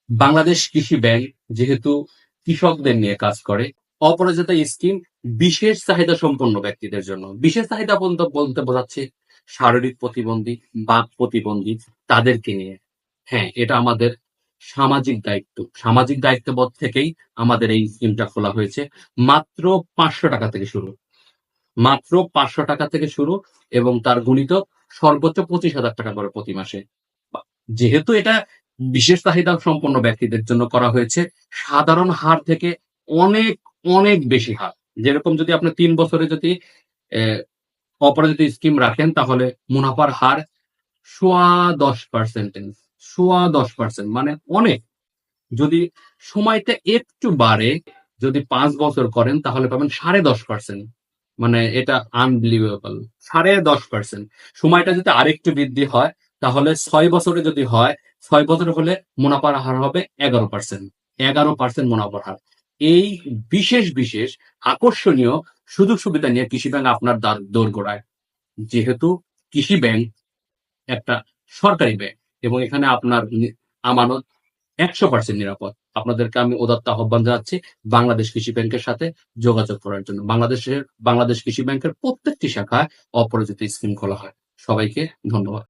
বাংলাদেশ কৃষি ব্যাংক যেহেতু কৃষকদের নিয়ে কাজ করে, অপরাজিতা স্কিম বিশেষ চাহিদা সম্পন্ন ব্যক্তিদের জন্য। বিশেষ চাহিদা বলতে বলতে বোঝাচ্ছে শারীরিক প্রতিবন্ধী, বাক প্রতিবন্ধী, তাদেরকে নিয়ে। হ্যাঁ, এটা আমাদের সামাজিক দায়িত্ব। সামাজিক দায়িত্ববোধ থেকেই আমাদের এই স্কিমটা খোলা হয়েছে। মাত্র ৫০০ টাকা থেকে শুরু। মাত্র ৫০০ টাকা থেকে শুরু, এবং তার গুণিতক সর্বোচ্চ ২৫,০০০ টাকা করে প্রতি মাসে। যেহেতু এটা বিশেষ চাহিদা সম্পন্ন ব্যক্তিদের জন্য করা হয়েছে, সাধারণ হার থেকে অনেক অনেক বেশি হার। যেরকম যদি আপনি ৩ বছরে যদি অপরাজিত স্কিম রাখেন, তাহলে মুনাফার হার ১০.১০%। ১০.১০%, মানে অনেক। যদি সময়টা একটু বাড়ে, যদি ৫ বছর করেন, তাহলে পাবেন ১০.৫%। মানে এটা আনবিলিভেবল। ১০.৫%। সময়টা যদি আরেকটু বৃদ্ধি হয়, তাহলে ৬ বছরে যদি হয়, ৬ বছর হলে মুনাফার হার হবে ১১%। ১১% মুনাফার হার। এই বিশেষ বিশেষ আকর্ষণীয় সুযোগ সুবিধা নিয়ে কৃষি ব্যাংক আপনার দোরগোড়ায়। যেহেতু কৃষি ব্যাংক একটা সরকারি ব্যাংক, এবং এখানে আপনার আমানত ১০০% নিরাপদ। আপনাদেরকে আমি উদাত্ত আহ্বান জানাচ্ছি বাংলাদেশ কৃষি ব্যাংকের সাথে যোগাযোগ করার জন্য। বাংলাদেশ কৃষি ব্যাংকের প্রত্যেকটি শাখায় অপরাজিত স্কিম খোলা হয়। সবাইকে ধন্যবাদ।